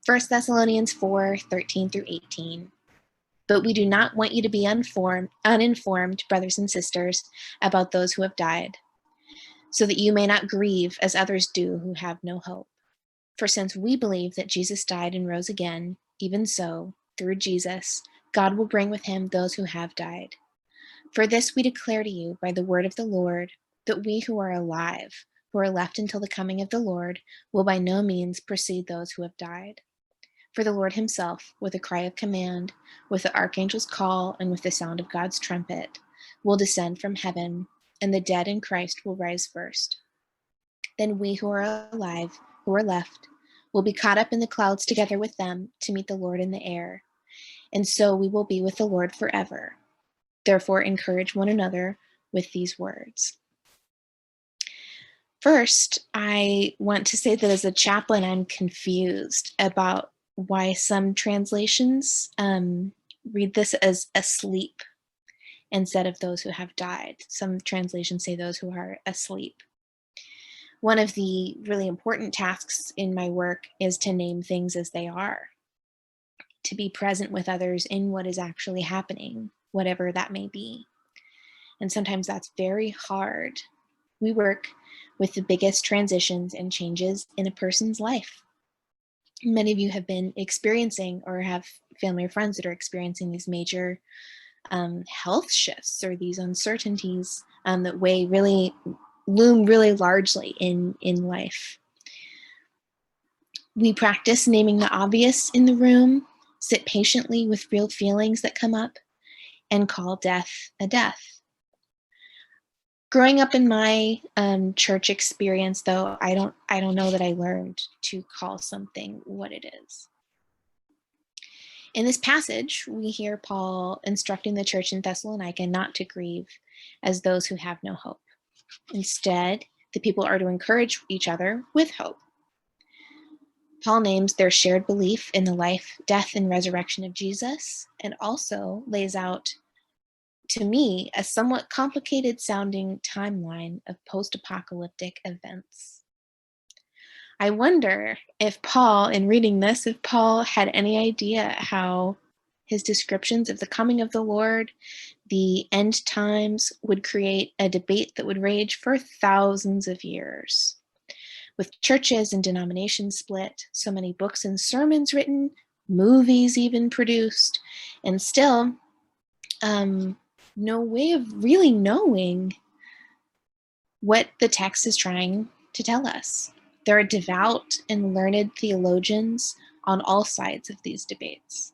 1 Thessalonians 4:13 through 18. But we do not want you to be uninformed, brothers and sisters, about those who have died, so that you may not grieve as others do who have no hope. For since we believe that Jesus died and rose again, even so, through Jesus, God will bring with him those who have died. For this we declare to you by the word of the Lord, that we who are alive, who are left until the coming of the Lord, will by no means precede those who have died. For the Lord himself, with a cry of command, with the archangel's call, and with the sound of God's trumpet, will descend from heaven, and the dead in Christ will rise first. Then we who are alive, who are left, will be caught up in the clouds together with them to meet the Lord in the air, and so we will be with the Lord forever. Therefore, encourage one another with these words. First, I want to say that as a chaplain, I'm confused about why some translations read this as asleep instead of those who have died. Some translations say those who are asleep. One of the really important tasks in my work is to name things as they are, to be present with others in what is actually happening, whatever that may be. And sometimes that's very hard. We work with the biggest transitions and changes in a person's life. Many of you have been experiencing or have family or friends that are experiencing these major health shifts or these uncertainties that loom really largely in life. We practice naming the obvious in the room, sit patiently with real feelings that come up, and call death a death. Growing up in my church experience, though, I don't know that I learned to call something what it is. In this passage, we hear Paul instructing the church in Thessalonica not to grieve as those who have no hope. Instead, the people are to encourage each other with hope. Paul names their shared belief in the life, death, and resurrection of Jesus, and also lays out, to me, a somewhat complicated sounding timeline of post-apocalyptic events. I wonder if Paul, in reading this, if Paul had any idea how his descriptions of the coming of the Lord, the end times, would create a debate that would rage for thousands of years. With churches and denominations split, so many books and sermons written, movies even produced, and still no way of really knowing what the text is trying to tell us. There are devout and learned theologians on all sides of these debates.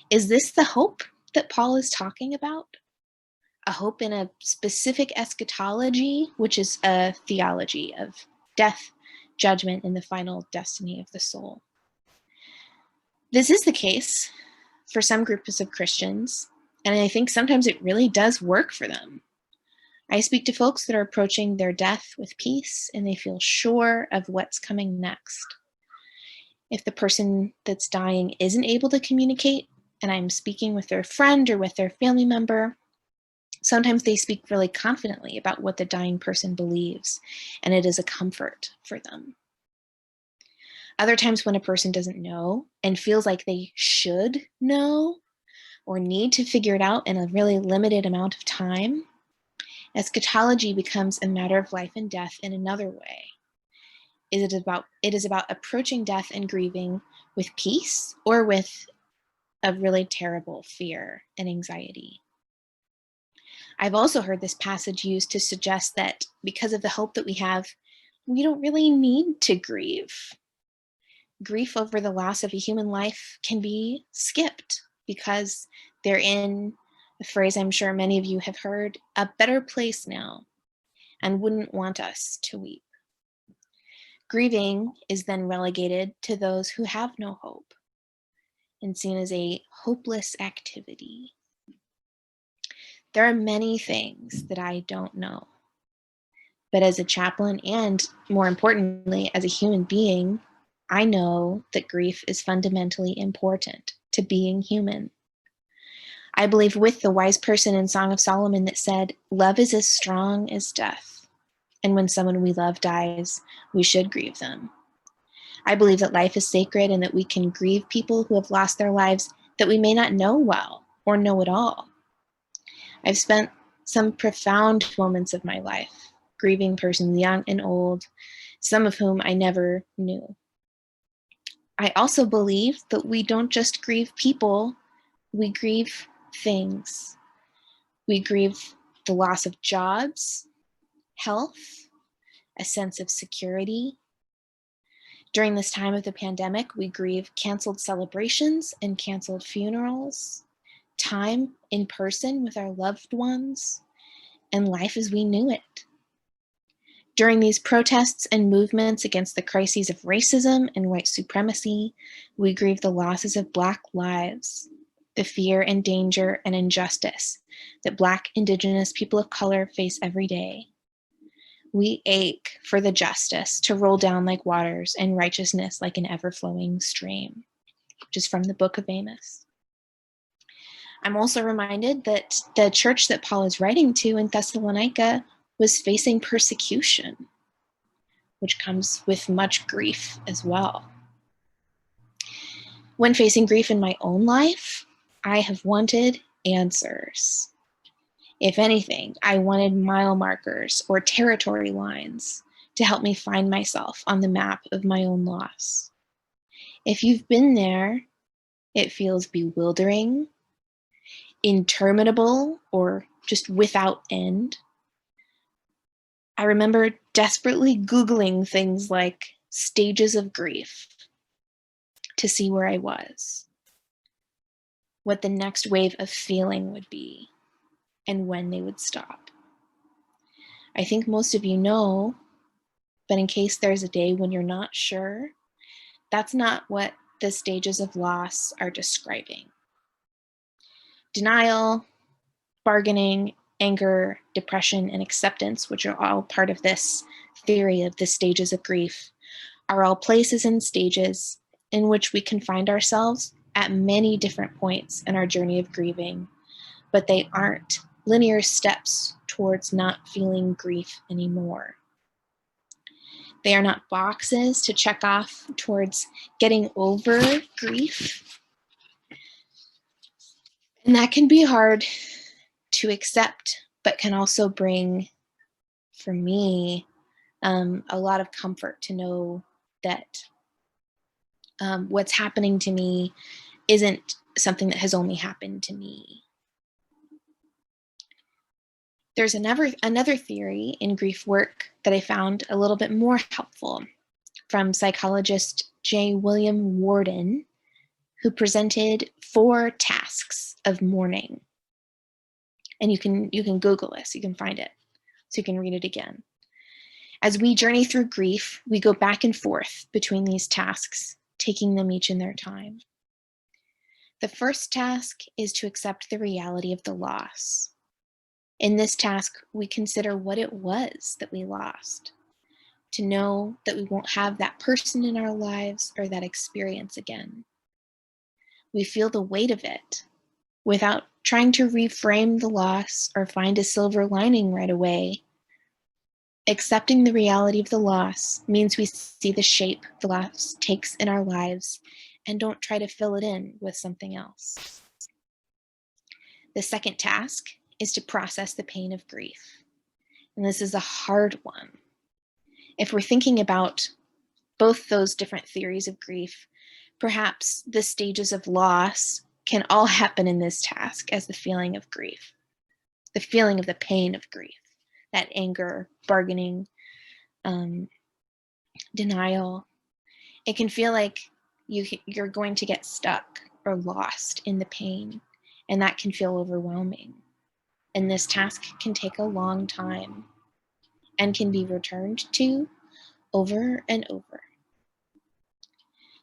Is this the hope that Paul is talking about? A hope in a specific eschatology, which is a theology of death, judgment, and the final destiny of the soul. This is the case for some groups of Christians, and I think sometimes it really does work for them. I speak to folks that are approaching their death with peace, and they feel sure of what's coming next. If the person that's dying isn't able to communicate, and I'm speaking with their friend or with their family member, sometimes they speak really confidently about what the dying person believes, and it is a comfort for them. Other times when a person doesn't know and feels like they should know or need to figure it out in a really limited amount of time, eschatology becomes a matter of life and death in another way. It is about approaching death and grieving with peace or with a really terrible fear and anxiety. I've also heard this passage used to suggest that because of the hope that we have, we don't really need to grieve. Grief over the loss of a human life can be skipped because they're in, a phrase I'm sure many of you have heard, a better place now and wouldn't want us to weep. Grieving is then relegated to those who have no hope and seen as a hopeless activity. There are many things that I don't know, but as a chaplain and, more importantly, as a human being, I know that grief is fundamentally important to being human. I believe with the wise person in Song of Solomon that said, "Love is as strong as death, and when someone we love dies, we should grieve them." I believe that life is sacred and that we can grieve people who have lost their lives that we may not know well or know at all. I've spent some profound moments of my life grieving persons young and old, some of whom I never knew. I also believe that we don't just grieve people, we grieve things. We grieve the loss of jobs, health, a sense of security. During this time of the pandemic, we grieve canceled celebrations and canceled funerals, time in person with our loved ones, and life as we knew it. During these protests and movements against the crises of racism and white supremacy, we grieve the losses of Black lives, the fear and danger and injustice that Black, Indigenous, people of color face every day. We ache for the justice to roll down like waters and righteousness like an ever-flowing stream, which is from the book of Amos. I'm also reminded that the church that Paul is writing to in Thessalonica was facing persecution, which comes with much grief as well. When facing grief in my own life, I have wanted answers. If anything, I wanted mile markers or territory lines to help me find myself on the map of my own loss. If you've been there, it feels bewildering, interminable, or just without end. I remember desperately Googling things like stages of grief to see where I was, what the next wave of feeling would be, and when they would stop. I think most of you know, but in case there's a day when you're not sure, that's not what the stages of loss are describing. Denial, bargaining, anger, depression, and acceptance, which are all part of this theory of the stages of grief, are all places and stages in which we can find ourselves at many different points in our journey of grieving, but they aren't linear steps towards not feeling grief anymore. They are not boxes to check off towards getting over grief. And that can be hard to accept, but can also bring, for me, a lot of comfort to know that what's happening to me isn't something that has only happened to me. There's another theory in grief work that I found a little bit more helpful from psychologist J. William Worden, who presented 4 tasks of mourning. And you can Google this, you can find it, so you can read it again. As we journey through grief, we go back and forth between these tasks, taking them each in their time. The first task is to accept the reality of the loss. In this task, we consider what it was that we lost, to know that we won't have that person in our lives or that experience again. We feel the weight of it without trying to reframe the loss or find a silver lining right away. Accepting the reality of the loss means we see the shape the loss takes in our lives and don't try to fill it in with something else. The second task is to process the pain of grief. And this is a hard one. If we're thinking about both those different theories of grief, perhaps the stages of loss can all happen in this task as the feeling of grief, the feeling of the pain of grief, that anger, bargaining, denial. It can feel like you're going to get stuck or lost in the pain, and that can feel overwhelming. And this task can take a long time and can be returned to over and over.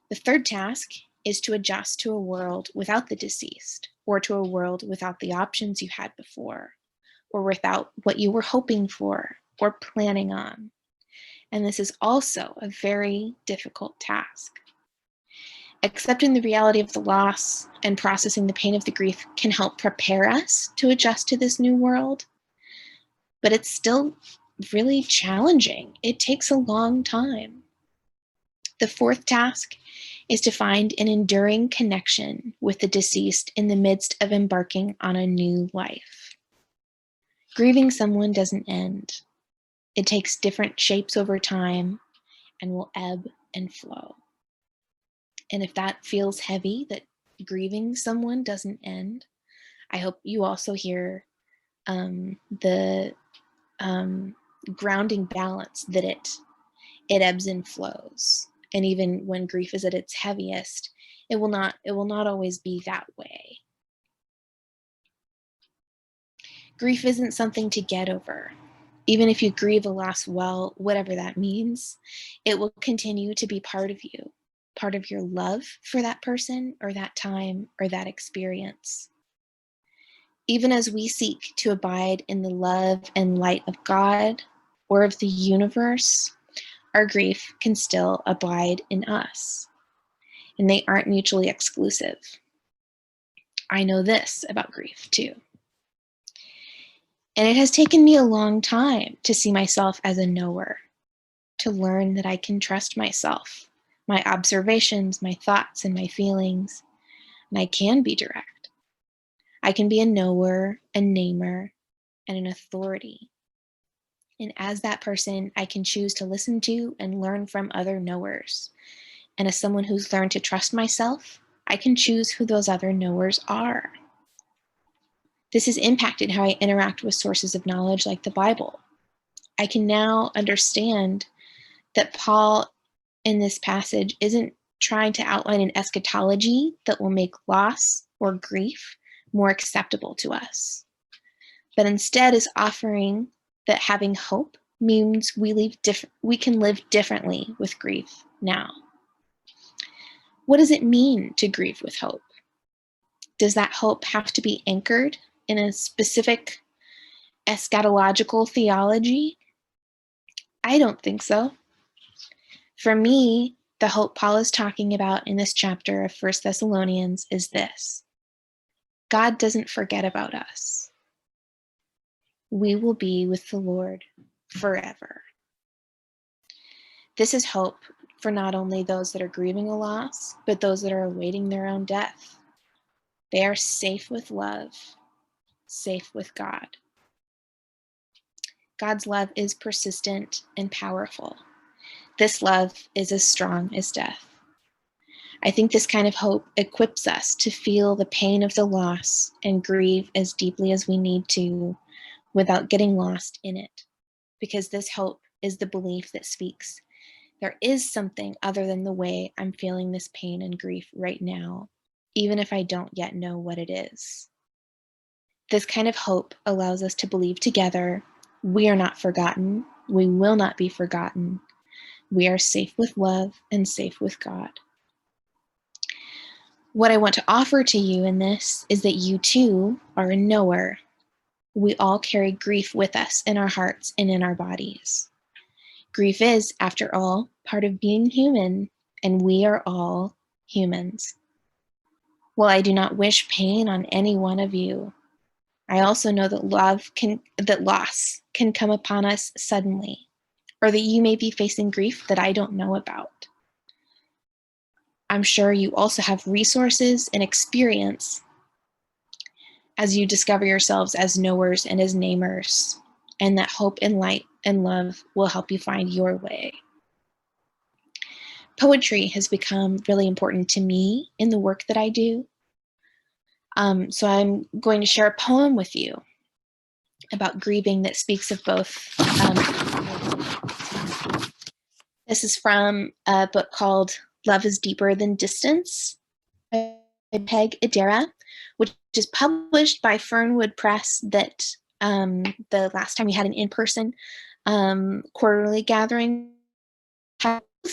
The third task is to adjust to a world without the deceased, or to a world without the options you had before, or without what you were hoping for or planning on. And this is also a very difficult task. Accepting the reality of the loss and processing the pain of the grief can help prepare us to adjust to this new world, but it's still really challenging. It takes a long time. The fourth task is to find an enduring connection with the deceased in the midst of embarking on a new life. Grieving someone doesn't end. It takes different shapes over time and will ebb and flow. And if that feels heavy, that grieving someone doesn't end, I hope you also hear the grounding balance that it ebbs and flows. And even when grief is at its heaviest, it will not always be that way. Grief isn't something to get over. Even if you grieve a loss well, whatever that means, it will continue to be part of you, part of your love for that person or that time or that experience. Even as we seek to abide in the love and light of God or of the universe, our grief can still abide in us, and they aren't mutually exclusive. I know this about grief too. And it has taken me a long time to see myself as a knower, to learn that I can trust myself, my observations, my thoughts, and my feelings, and I can be direct. I can be a knower, a namer, and an authority. And as that person, I can choose to listen to and learn from other knowers. And as someone who's learned to trust myself, I can choose who those other knowers are. This has impacted how I interact with sources of knowledge like the Bible. I can now understand that Paul in this passage isn't trying to outline an eschatology that will make loss or grief more acceptable to us, but instead is offering that having hope means we can live differently with grief now. What does it mean to grieve with hope? Does that hope have to be anchored in a specific eschatological theology? I don't think so. For me, the hope Paul is talking about in this chapter of 1 Thessalonians is this: God doesn't forget about us. We will be with the Lord forever. This is hope for not only those that are grieving a loss, but those that are awaiting their own death. They are safe with love, safe with God. God's love is persistent and powerful. This love is as strong as death. I think this kind of hope equips us to feel the pain of the loss and grieve as deeply as we need to without getting lost in it, because this hope is the belief that speaks. There is something other than the way I'm feeling this pain and grief right now, even if I don't yet know what it is. This kind of hope allows us to believe together, we are not forgotten, we will not be forgotten, we are safe with love and safe with God. What I want to offer to you in this is that you too are a knower. We all carry grief with us in our hearts and in our bodies. Grief is, after all, part of being human, and we are all humans. While I do not wish pain on any one of you, I also know that loss can come upon us suddenly, or that you may be facing grief that I don't know about. I'm sure you also have resources and experience as you discover yourselves as knowers and as namers, and that hope and light and love will help you find your way. Poetry has become really important to me in the work that I do. So I'm going to share a poem with you about grieving that speaks of both. This is from a book called Love is Deeper Than Distance by Peg Adara, which is published by Fernwood Press that the last time we had an in-person quarterly gathering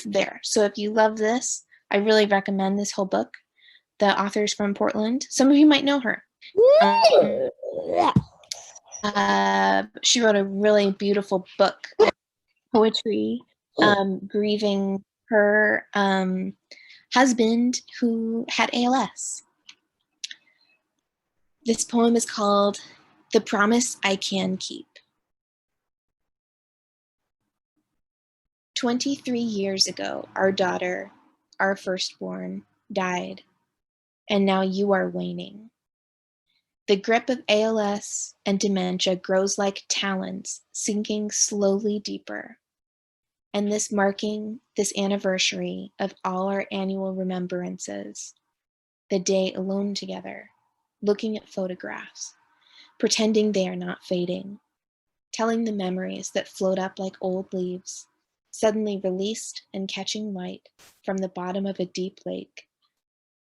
there. So if you love this, I really recommend this whole book. The author's from Portland. Some of you might know her. She wrote a really beautiful book of poetry, grieving her husband who had ALS. This poem is called The Promise I Can Keep. 23 years ago, our daughter, our firstborn, died, and now you are waning. The grip of ALS and dementia grows like talons, sinking slowly deeper. And this marking this anniversary of all our annual remembrances, the day alone together, looking at photographs, pretending they are not fading, telling the memories that float up like old leaves, suddenly released and catching light from the bottom of a deep lake.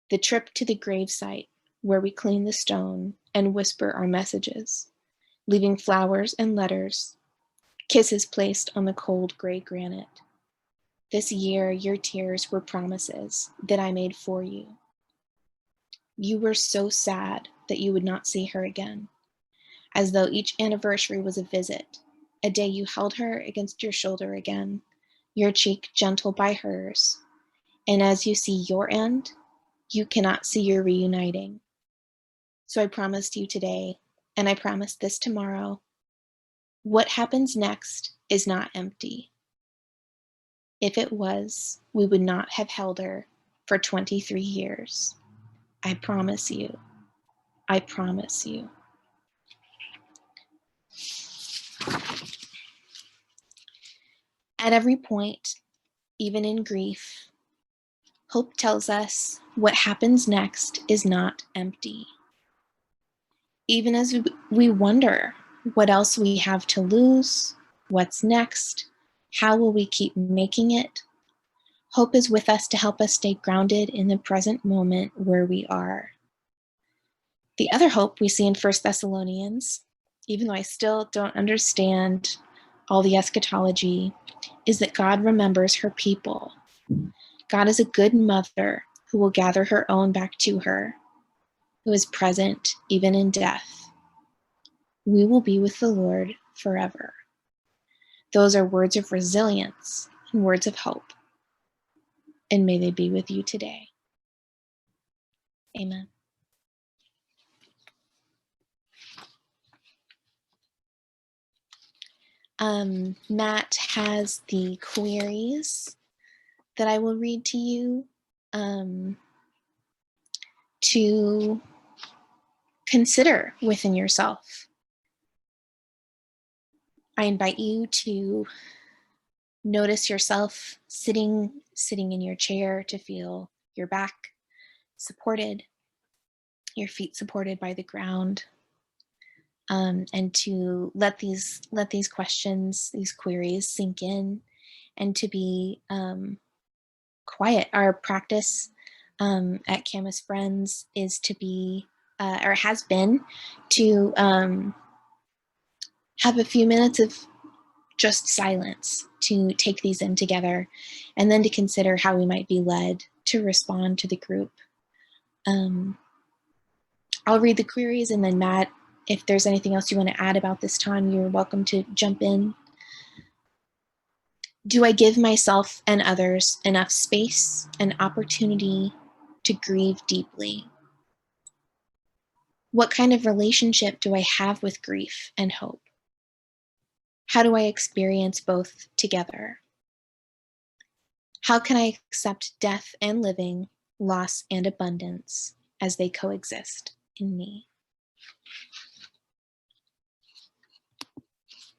The trip to the gravesite where we clean the stone and whisper our messages, leaving flowers and letters, kisses placed on the cold gray granite. This year, your tears were promises that I made for you. You were so sad that you would not see her again, as though each anniversary was a visit, a day you held her against your shoulder again, your cheek gentle by hers. And as you see your end, you cannot see your reuniting. So I promised you today, and I promise this tomorrow, what happens next is not empty. If it was, we would not have held her for 23 years. I promise you. I promise you. At every point, even in grief, hope tells us what happens next is not empty. Even as we wonder what else we have to lose, what's next, how will we keep making it, hope is with us to help us stay grounded in the present moment where we are. The other hope we see in 1 Thessalonians, even though I still don't understand all the eschatology, is that God remembers her people. God is a good mother who will gather her own back to her, who is present even in death. We will be with the Lord forever. Those are words of resilience and words of hope, and may they be with you today. Amen. Matt has the queries that I will read to you to consider within yourself. I invite you to notice yourself sitting in your chair, to feel your back supported, your feet supported by the ground, and to let these questions, these queries sink in, and to be quiet. Our practice at Camus Friends is to be, or has been, to have a few minutes of just silence, to take these in together, and then to consider how we might be led to respond to the group. I'll read the queries, and then Matt, if there's anything else you want to add about this time, you're welcome to jump in. Do I give myself and others enough space and opportunity to grieve deeply? What kind of relationship do I have with grief and hope? How do I experience both together? How can I accept death and living, loss and abundance as they coexist in me?